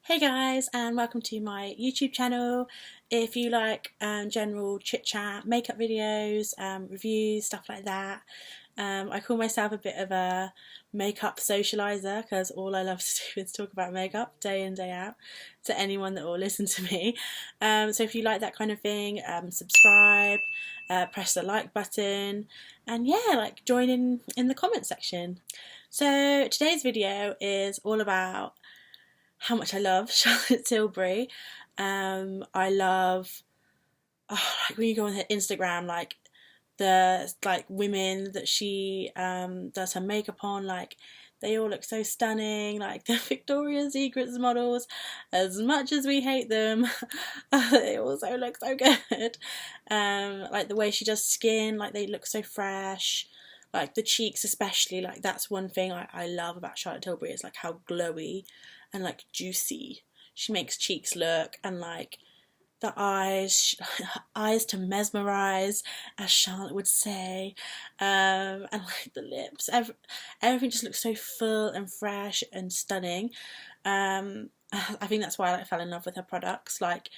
Hey guys, and welcome to my YouTube channel. If you like general chit chat, makeup videos, reviews, stuff like that, I call myself a bit of a makeup socialiser because all I love to do is talk about makeup day in day out to anyone that will listen to me. So if you like that kind of thing, subscribe, press the like button, and yeah, like join in the comment section. So today's video is all about how much I love Charlotte Tilbury. I love like when you go on her Instagram, like the women that she does her makeup on, like they all look so stunning, like the Victoria's Secret models. As much as we hate them, they also look so good. Like the way she does skin, like they look so fresh. Like the cheeks especially, like that's one thing I love about Charlotte Tilbury is like how glowy and like juicy she makes cheeks look, and like the eyes, eyes to mesmerize, as Charlotte would say, and like the lips, everything just looks so full and fresh and stunning. I think that's why I fell in love with her products. Like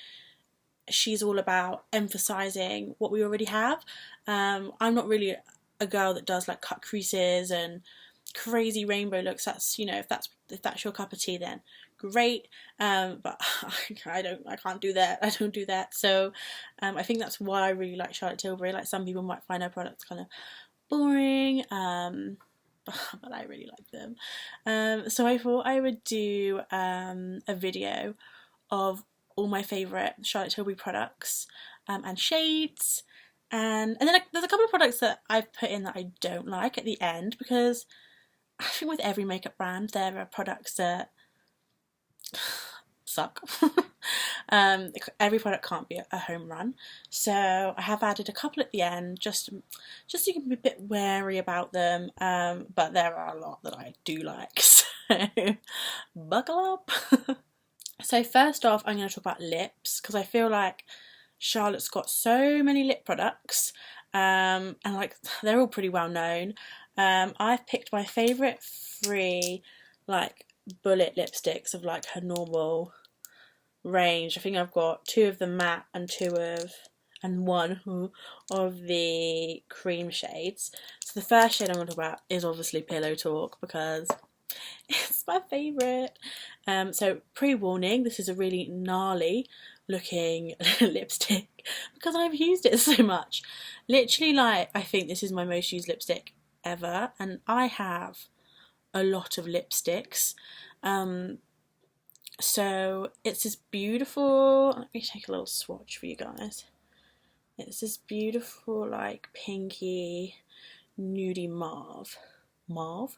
she's all about emphasizing what we already have. I'm not really a girl that does like cut creases and crazy rainbow looks. That's, you know, if that's your cup of tea, then great, but I can't do that. I don't do that. So I think that's why I really like Charlotte Tilbury. Like some people might find her products kind of boring, but I really like them. So I thought I would do a video of all my favourite Charlotte Tilbury products and shades, and then there's a couple of products that I've put in that I don't like at the end, because I think with every makeup brand there are products that suck. Every product can't be a home run, so I have added a couple at the end just so you can be a bit wary about them, but there are a lot that I do like, so buckle up. So first off, I'm going to talk about lips, because I feel like Charlotte's got so many lip products, and like they're all pretty well known. I've picked my favourite 3 like bullet lipsticks of like her normal range. I think I've got 2 of the matte and 1 of the cream shades. So the first shade I'm going to talk about is obviously Pillow Talk, because it's my favourite. So pre-warning, this is a really gnarly looking lipstick because I've used it so much. Literally, like, I think this is my most used lipstick ever, and I have a lot of lipsticks. So it's this beautiful, let me take a little swatch for you guys. It's this beautiful like pinky nudie mauve, and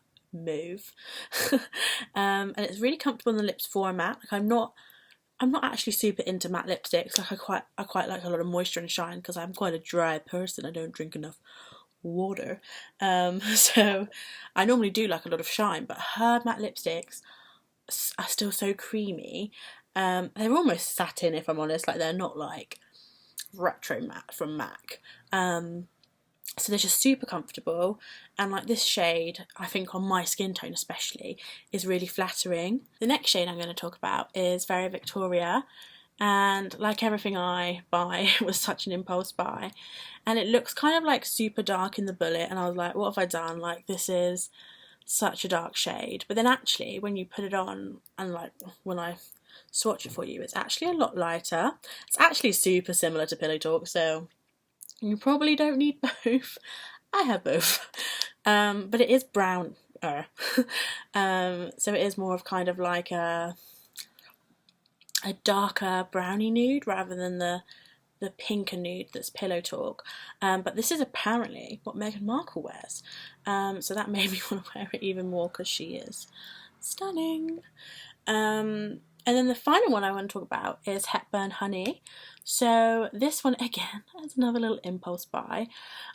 it's really comfortable on the lips for a matte. Like I'm not actually super into matte lipsticks. Like I quite like a lot of moisture and shine because I'm quite a dry person. I don't drink enough water, so I normally do like a lot of shine, but her matte lipsticks are still so creamy. They're almost satin, if I'm honest. Like they're not like retro matte from MAC. So they're just super comfortable, and like this shade, I think on my skin tone especially, is really flattering. The next shade I'm going to talk about is Very Victoria, and like everything I buy, it was such an impulse buy, and it looks kind of like super dark in the bullet, and I was like, what have I done? Like this is such a dark shade. But then actually when you put it on, and like when I swatch it for you, it's actually a lot lighter. It's actually super similar to Pillow Talk, so you probably don't need both. I have both. But it is brown. So it is more of kind of like a darker browny nude rather than the pinker nude that's Pillow Talk. But this is apparently what Meghan Markle wears. So that made me want to wear it even more because she is stunning. And then the final one I want to talk about is Hepburn Honey. So this one, again, is another little impulse buy.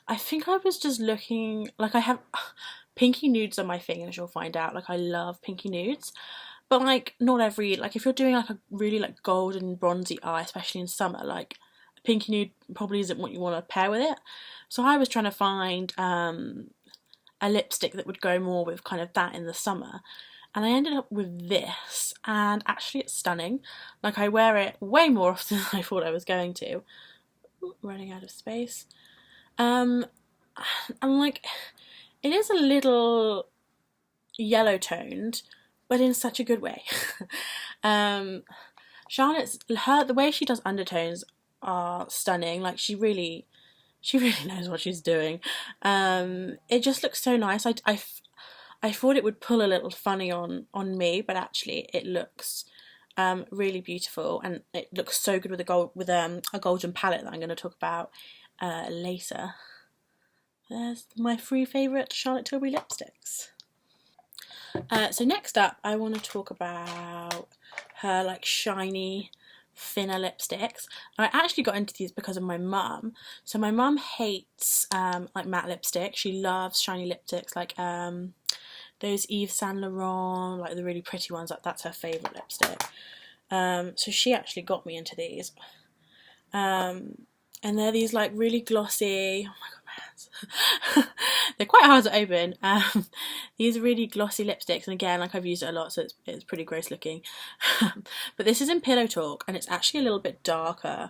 I think I was just looking, like I have pinky nudes on my thing, as you'll find out. Like I love pinky nudes. But like not every, like if you're doing like a really like golden bronzy eye, especially in summer, like a pinky nude probably isn't what you want to pair with it. So I was trying to find a lipstick that would go more with kind of that in the summer. and I ended up with this, and actually it's stunning. Like, I wear it way more often than I thought I was going to. Ooh, running out of space. And like, it is a little yellow toned, but in such a good way. Charlotte's, the way she does undertones are stunning. Like, she really knows what she's doing. It just looks so nice. I thought it would pull a little funny on me, but actually it looks really beautiful, and it looks so good with a golden palette that I'm going to talk about later. There's my 3 favourite Charlotte Tilbury lipsticks. So next up, I want to talk about her like shiny, thinner lipsticks. I actually got into these because of my mum. So my mum hates like matte lipstick. She loves shiny lipsticks, like those Yves Saint Laurent, like the really pretty ones. Like, that's her favourite lipstick. So she actually got me into these. And they're these like really glossy, oh my god, my hands. They're quite hard to open. These really glossy lipsticks, and again, like, I've used it a lot, so it's pretty gross looking. But this is in Pillow Talk, and it's actually a little bit darker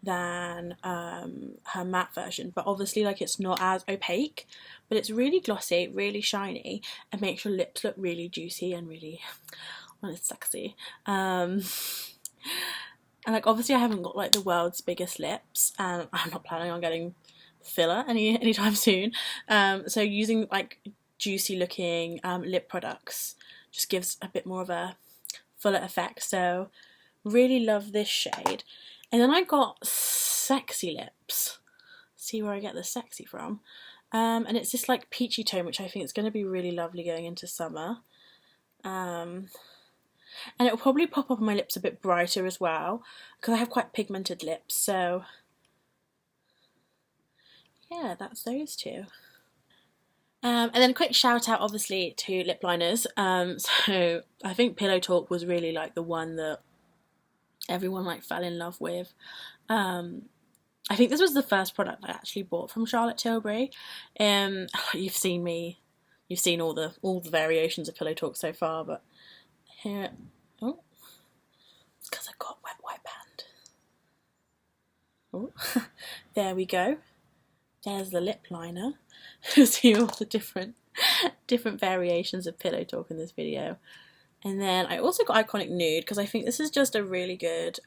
than her matte version, but obviously, like, it's not as opaque, but it's really glossy, really shiny, and makes your lips look really juicy and really, well, it's sexy. And like, obviously I haven't got like the world's biggest lips, and I'm not planning on getting filler anytime soon. So using like juicy looking lip products just gives a bit more of a fuller effect. So really love this shade. And then I got Sexy Lips. See where I get the sexy from. And it's this like peachy tone, which I think is going to be really lovely going into summer. And it will probably pop up on my lips a bit brighter as well, because I have quite pigmented lips. So yeah, that's those two. And then a quick shout out obviously to lip liners. So I think Pillow Talk was really like the one that everyone like fell in love with. I think this was the first product I actually bought from Charlotte Tilbury. You've seen all the variations of Pillow Talk so far, but here, oh, it's because I got wet wipe hand. Oh, there we go. There's the lip liner. You'll see all the different variations of Pillow Talk in this video. And then I also got Iconic Nude, because I think this is just a really good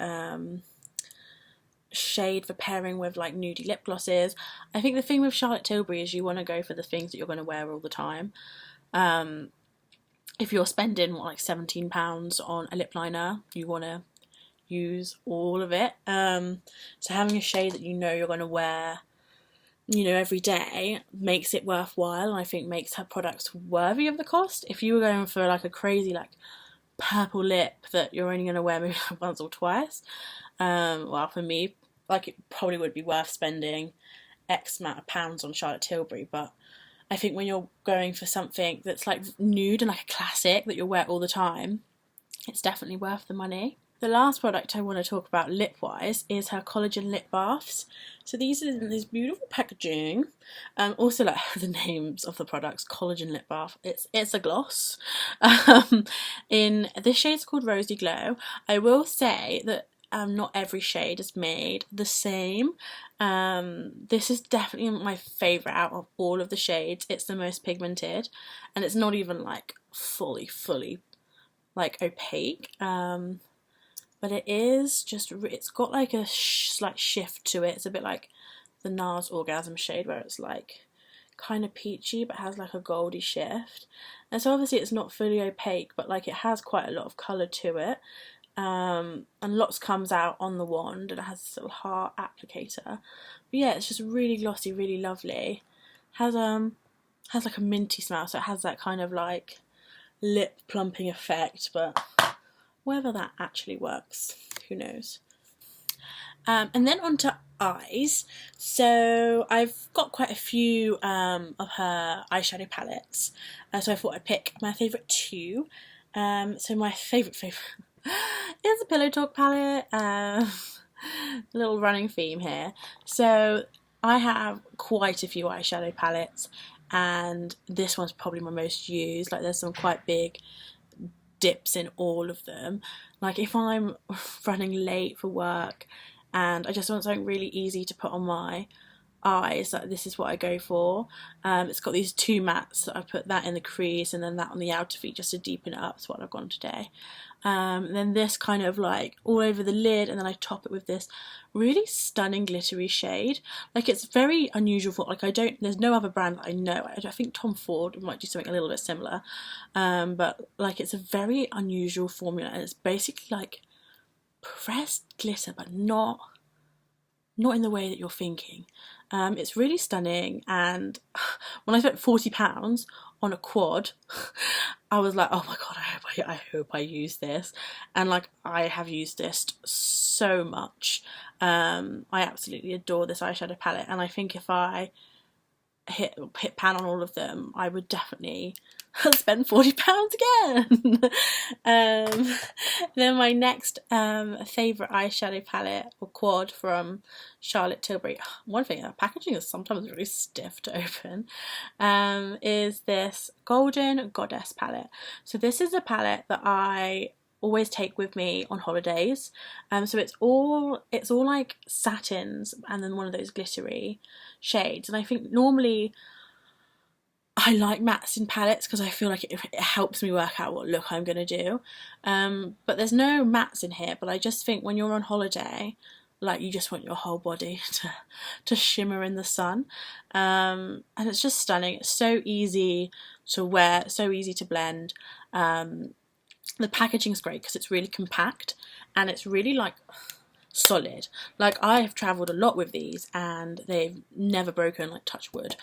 shade for pairing with like nudie lip glosses. I think the thing with Charlotte Tilbury is you want to go for the things that you're going to wear all the time. If you're spending like £17 on a lip liner, you want to use all of it. So having a shade that you know you're going to wear, you know, every day makes it worthwhile, and I think makes her products worthy of the cost. If you were going for like a crazy like purple lip that you're only going to wear maybe once or twice, well, for me, like, it probably would be worth spending X amount of pounds on Charlotte Tilbury, but I think when you're going for something that's like nude and like a classic that you'll wear all the time, it's definitely worth the money. The last product I want to talk about lip-wise is her collagen lip baths. So these are in this beautiful packaging. Also, like the names of the products, collagen lip bath. It's a gloss. In this shade's called Rosy Glow. I will say that not every shade is made the same. This is definitely my favourite out of all of the shades. It's the most pigmented, and it's not even like fully like opaque. But it is just, it's got like a slight shift to it. It's a bit like the NARS Orgasm shade, where it's like kind of peachy but has like a goldy shift. And so obviously it's not fully opaque, but like it has quite a lot of colour to it. And lots comes out on the wand, and it has this little heart applicator. But yeah, it's just really glossy, really lovely. Has like a minty smell, so it has that kind of like lip plumping effect, but whether that actually works, who knows. And then onto eyes. So I've got quite a few of her eyeshadow palettes, so I thought I'd pick my favourite 2. So my favourite is a Pillow Talk palette. A little running theme here. So I have quite a few eyeshadow palettes, and this one's probably my most used. Like, there's some quite big dips in all of them. Like if I'm running late for work and I just want something really easy to put on my eyes, like this is what I go for. It's got these two mattes that I put that in the crease and then that on the outer V just to deepen it up. That's what I've gone today. Then this kind of like all over the lid, and then I top it with this really stunning glittery shade. Like it's very unusual for, like there's no other brand that I know. I think Tom Ford might do something a little bit similar, but like it's a very unusual formula, and it's basically like pressed glitter but not in the way that you're thinking. It's really stunning, and when I spent £40 on a quad, I was like, oh my god, I hope I use this. And like I have used this so much. I absolutely adore this eyeshadow palette, and I think if I hit pan on all of them, I would definitely spend £40 again. Then my next favourite eyeshadow palette or quad from Charlotte Tilbury. One thing, the packaging is sometimes really stiff to open. Is this Golden Goddess palette. So this is a palette that I always take with me on holidays. So it's all like satins and then one of those glittery shades, and I think normally I like mattes in palettes because I feel like it helps me work out what look I'm going to do, but there's no mattes in here. But I just think when you're on holiday, like you just want your whole body to shimmer in the sun, and it's just stunning. It's so easy to wear, so easy to blend. The packaging's great because it's really compact and it's really like solid. Like I have travelled a lot with these and they've never broken, like touch wood.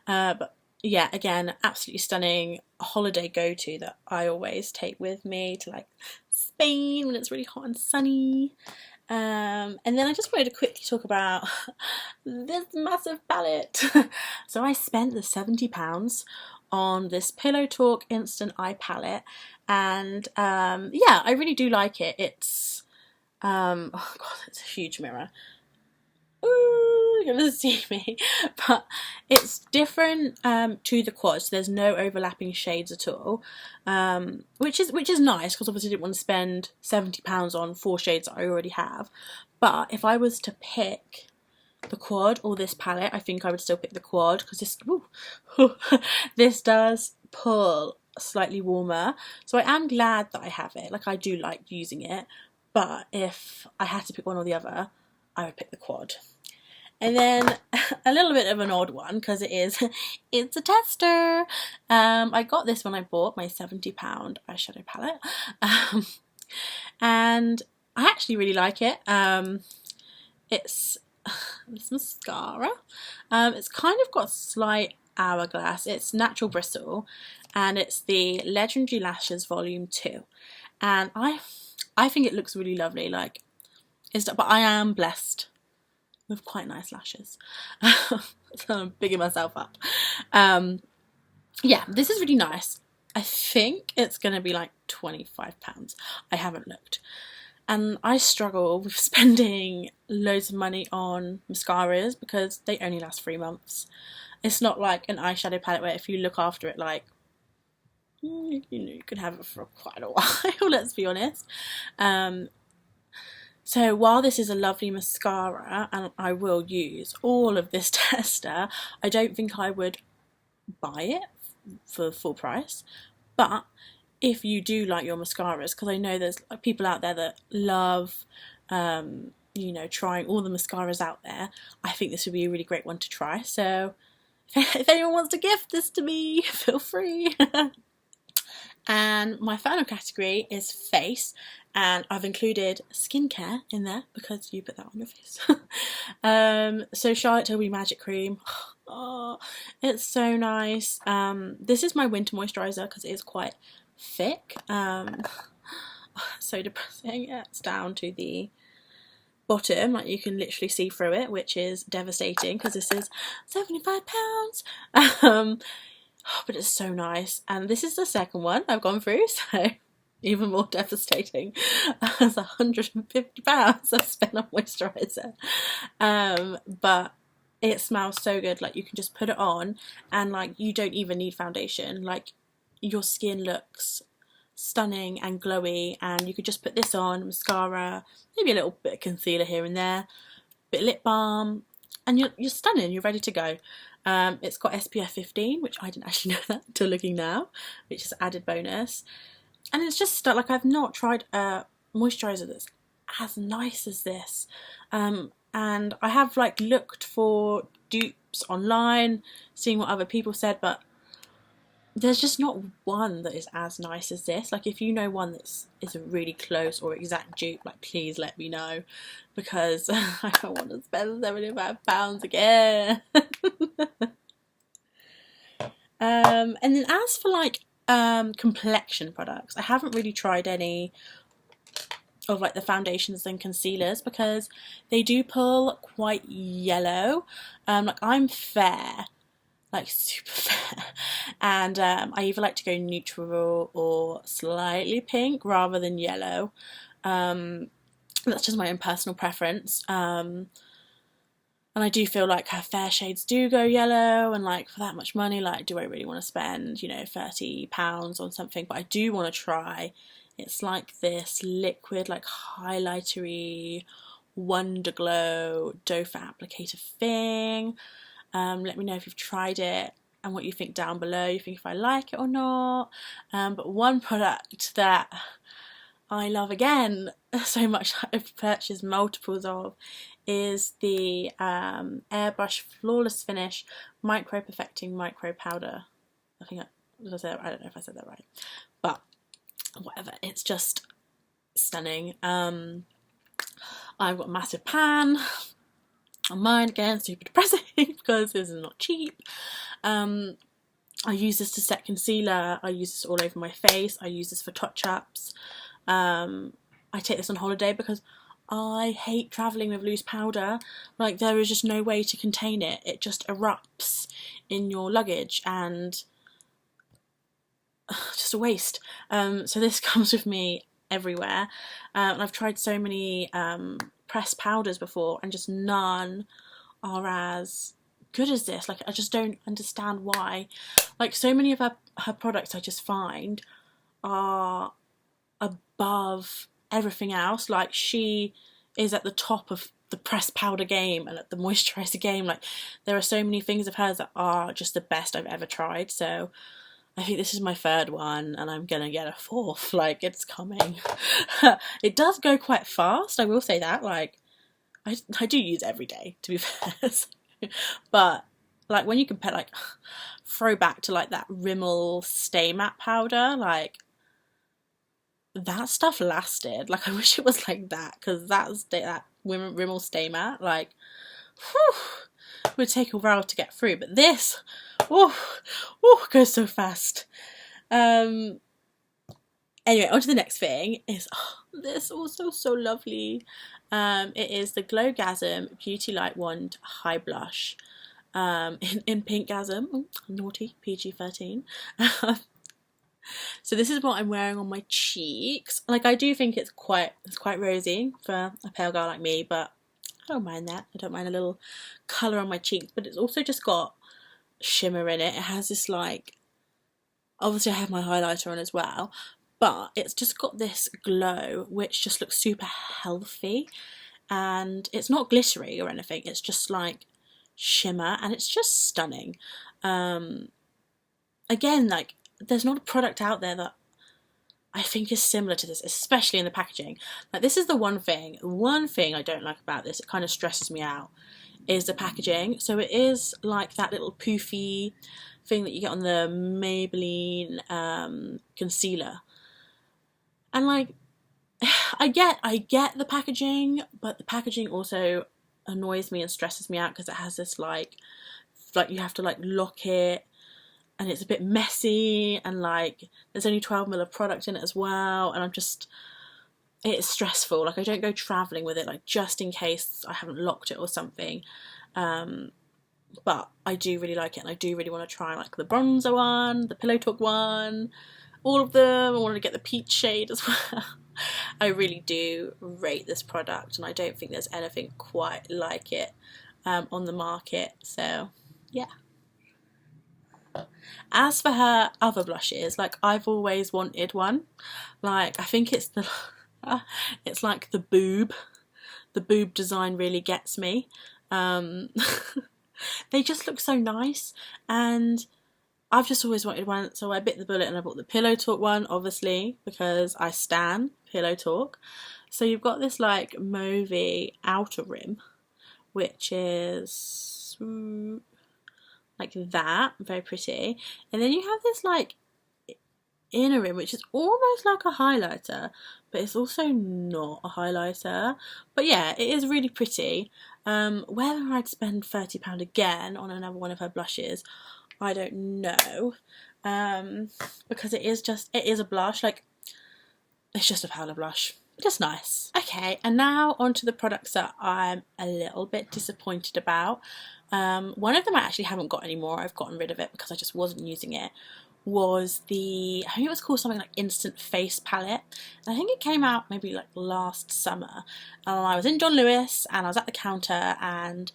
But yeah, again, absolutely stunning holiday go-to that I always take with me to like Spain when it's really hot and sunny. And then I just wanted to quickly talk about this massive palette. So I spent the £70 on this Pillow Talk Instant Eye Palette, and yeah, I really do like it. It's oh god, it's a huge mirror. Ooh, you're gonna see me. But it's different to the quad, so there's no overlapping shades at all, which is nice because obviously I didn't want to spend £70 on 4 shades that I already have. But if I was to pick the quad or this palette, I think I would still pick the quad because this this does pull slightly warmer, so I am glad that I have it. Like I do like using it, but if I had to pick one or the other, I would pick the quad. And then a little bit of an odd one because it's a tester. I got this when I bought my £70 eyeshadow palette, and I actually really like it. It's this mascara. It's kind of got slight hourglass. It's natural bristle, and it's the Legendary Lashes Volume 2. And I think it looks really lovely. Like, but I am blessed with quite nice lashes, so I'm bigging myself up. Yeah, this is really nice. I think it's gonna be like £25. I haven't looked. And I struggle with spending loads of money on mascaras because they only last 3 months. It's not like an eyeshadow palette where if you look after it, like, you know, you could have it for quite a while, let's be honest. So while this is a lovely mascara and I will use all of this tester, I don't think I would buy it for full price. But if you do like your mascaras, because I know there's people out there that love, you know, trying all the mascaras out there, I think this would be a really great one to try. So if anyone wants to gift this to me, feel free. And my final category is face, and I've included skincare in there because you put that on your face. So Charlotte Tilbury Magic Cream. Oh, it's so nice. This is my winter moisturiser because it is quite thick. So depressing. It's down to the bottom, like you can literally see through it, which is devastating because this is £75. But it's so nice, and this is the second one I've gone through, so even more devastating. It's £150 I've spent on moisturiser. But it smells so good. Like you can just put it on and like you don't even need foundation. Like your skin looks stunning and glowy, and you could just put this on, mascara, maybe a little bit of concealer here and there, bit of lip balm, and you're stunning, you're ready to go. It's got SPF 15, which I didn't actually know that until looking now, which is added bonus. And it's just like, I've not tried a moisturiser that's as nice as this. And I have like looked for dupes online, seeing what other people said, but there's just not one that is as nice as this. Like, if you know one that's is a really close or exact dupe, like, please let me know, because I don't want to spend £75 again. And then as for like complexion products, I haven't really tried any of like the foundations and concealers because they do pull quite yellow. Like, I'm fair, like super fair, and I either like to go neutral or slightly pink rather than yellow. That's just my own personal preference. And I do feel like her fair shades do go yellow, and like, for that much money, like, do I really want to spend, you know, £30 on something? But I do want to try. It's like this liquid, like highlightery Wonder Glow doe foot applicator thing. Let me know if you've tried it and what you think down below. You think if I like it or not. But one product that I love again so much, I've purchased multiples of, is the Airbrush Flawless Finish Micro Perfecting Micro Powder. I think I don't know if I said that right, but whatever, it's just stunning. I've got a massive pan on mine, again, super depressing because this is not cheap. I use this to set concealer, I use this all over my face, I use this for touch-ups. I take this on holiday because I hate travelling with loose powder. Like, there is just no way to contain it. It just erupts in your luggage, and just a waste. So this comes with me everywhere. And I've tried so many pressed powders before, and just none are as good as this. Like, I just don't understand why. Like, so many of her products I just find are above everything else. Like, she is at the top of the pressed powder game and at the moisturiser game. Like, there are so many things of hers that are just the best I've ever tried. So I think this is my third one, and I'm gonna get a fourth. Like, it's coming. It does go quite fast, I will say that. Like, I do use every day, to be fair. But like, when you compare, like, throwback to like that Rimmel Stay Matte powder, like, that stuff lasted. Like, I wish it was like that, because that Rimmel Stay Matte, like, whew, would take a while to get through. But this, goes so fast. Anyway, on to the next thing. Is this also so lovely. It is the Glossy Beauty Light Wand High Blush in Pinkgasm. Oh, naughty, PG-13. So this is what I'm wearing on my cheeks. Like, I do think it's quite rosy for a pale girl like me, but I don't mind that. I don't mind a little colour on my cheeks, but it's also just got shimmer in it. It has this, like, obviously I have my highlighter on as well, but it's just got this glow which just looks super healthy, and it's not glittery or anything. It's just like shimmer, and it's just stunning. Again, like, there's not a product out there that I think is similar to this, especially in the packaging. Like, this is the one thing I don't like about this. It kind of stresses me out, is the packaging. So it is like that little poofy thing that you get on the Maybelline concealer. And like, I get the packaging, but the packaging also annoys me and stresses me out because it has this like you have to like lock it, and it's a bit messy, and like there's only 12ml of product in it as well, and it's stressful. Like, I don't go travelling with it, like, just in case I haven't locked it or something. But I do really like it, and I do really want to try like the bronzer one, the Pillow Talk one, all of them. I wanted to get the peach shade as well. I really do rate this product, and I don't think there's anything quite like it on the market. So yeah. As for her other blushes, like, I've always wanted one. Like, I think it's the it's like the boob design really gets me. They just look so nice, and I've just always wanted one, so I bit the bullet and I bought the Pillow Talk one, obviously, because I stan Pillow Talk. So you've got this like mauvey outer rim, which is like that, very pretty, and then you have this like inner rim, which is almost like a highlighter, but it's also not a highlighter. But yeah, it is really pretty. Whether I'd spend £30 again on another one of her blushes, I don't know, because it is a blush, like, it's just a powder blush, just nice. Okay, and now onto the products that I'm a little bit disappointed about. One of them I actually haven't got anymore, I've gotten rid of it because I just wasn't using it, was I think it was called something like Instant Face Palette, and I think it came out maybe like last summer, and I was in John Lewis and I was at the counter, and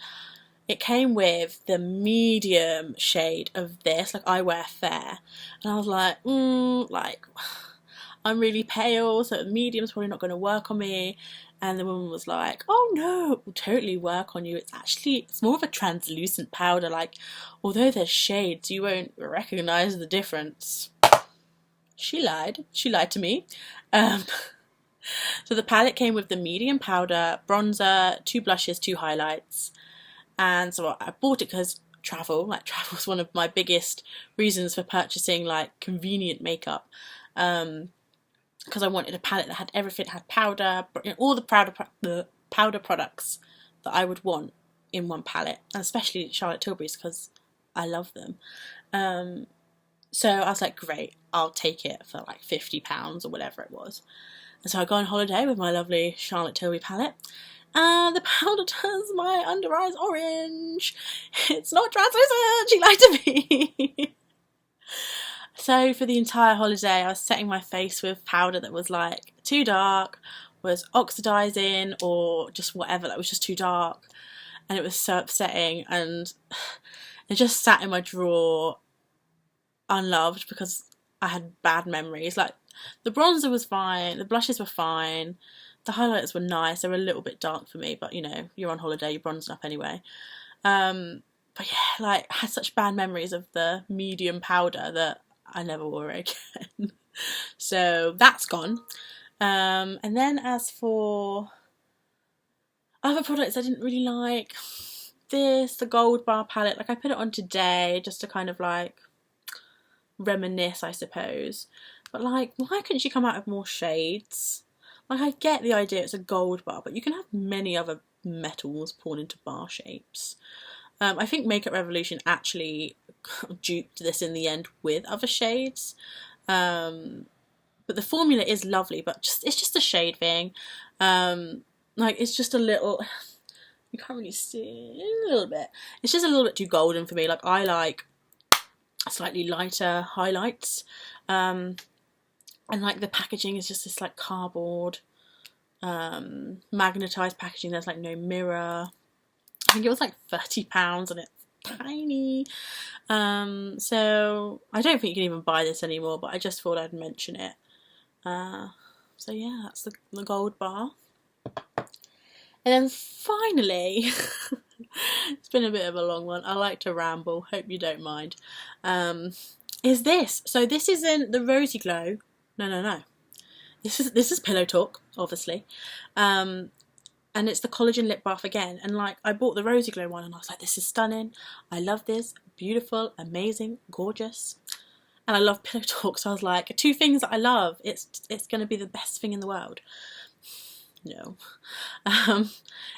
it came with the medium shade of this, like I Wear Fair, and I was like, like, I'm really pale, so medium's probably not going to work on me. And the woman was like, oh no, it will totally work on you. It's more of a translucent powder, like, although there's shades, you won't recognise the difference. She lied to me. So the palette came with the medium powder, bronzer, 2 blushes, 2 highlights. And so I bought it because travel's one of my biggest reasons for purchasing like convenient makeup, because I wanted a palette that had everything, had powder, all the powder products that I would want in one palette, and especially Charlotte Tilbury's because I love them. So I was like, great, I'll take it for like £50 or whatever it was. And so I go on holiday with my lovely Charlotte Tilbury palette. The powder turns my under eyes orange. It's not translucent, she lied to me. So for the entire holiday I was setting my face with powder that was like too dark, was oxidizing, or just whatever, that was just too dark, and it was so upsetting, and it just sat in my drawer unloved because I had bad memories. Like, the bronzer was fine, the blushes were fine, the highlighters were nice, they were a little bit dark for me, but you know, you're on holiday, you're bronzing up anyway. But yeah, like, I had such bad memories of the medium powder that I never wore it again. So that's gone. And then as for other products I didn't really like, the Gold Bar palette, like, I put it on today just to kind of like reminisce, I suppose. But like, why couldn't she come out with more shades? Like, I get the idea it's a gold bar, but you can have many other metals poured into bar shapes. I think Makeup Revolution actually duped this in the end with other shades. But the formula is lovely, but it's just a shade thing. Like, it's just a little, you can't really see, a little bit. It's just a little bit too golden for me. Like, I like slightly lighter highlights. And like, the packaging is just this like cardboard, magnetized packaging. There's like no mirror. I think it was like £30 and it's tiny. So I don't think you can even buy this anymore, but I just thought I'd mention it. So yeah, that's the Gold Bar. And then finally, it's been a bit of a long one, I like to ramble, hope you don't mind, is this. So this isn't the Rosy Glow. No. This is Pillow Talk, obviously. And it's the Collagen Lip Bath again. And like, I bought the Rosy Glow one and I was like, this is stunning. I love this. Beautiful, amazing, gorgeous. And I love Pillow Talk, so I was like, 2 things that I love. It's going to be the best thing in the world. No.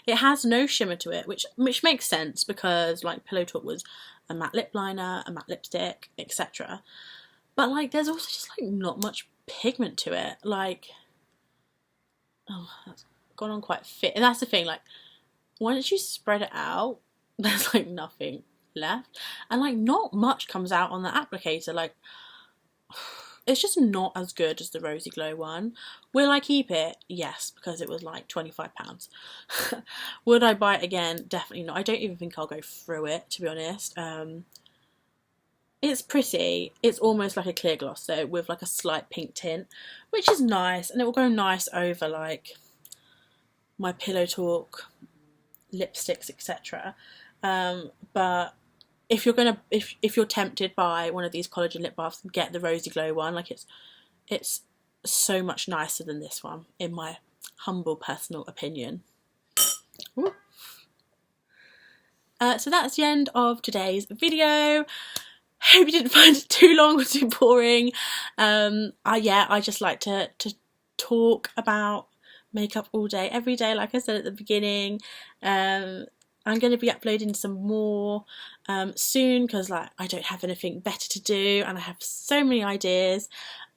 It has no shimmer to it, which makes sense because like Pillow Talk was a matte lip liner, a matte lipstick, etc. But like, there's also just like not much pigment to it. Like, oh, that's gone on quite fit. And that's the thing, like, once you spread it out, there's like nothing left, and like not much comes out on the applicator. Like, it's just not as good as the Rosy Glow one. Will I keep it? Yes, because it was like £25. Would I buy it again? Definitely not. I don't even think I'll go through it, to be honest. it's pretty. It's almost like a clear gloss though, with like a slight pink tint, which is nice, and it will go nice over like my Pillow Talk lipsticks, etc. But if you're gonna, if you're tempted by one of these collagen lip balms, get the Rosy Glow one. Like it's so much nicer than this one, in my humble personal opinion. So that's the end of today's video. Hope you didn't find it too long or too boring. Yeah, I just like to talk about makeup all day, every day, like I said at the beginning. I'm going to be uploading some more soon, because like I don't have anything better to do, and I have so many ideas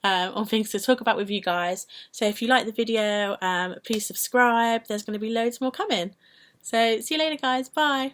on things to talk about with you guys. So if you like the video, please subscribe. There's going to be loads more coming. So see you later guys, bye.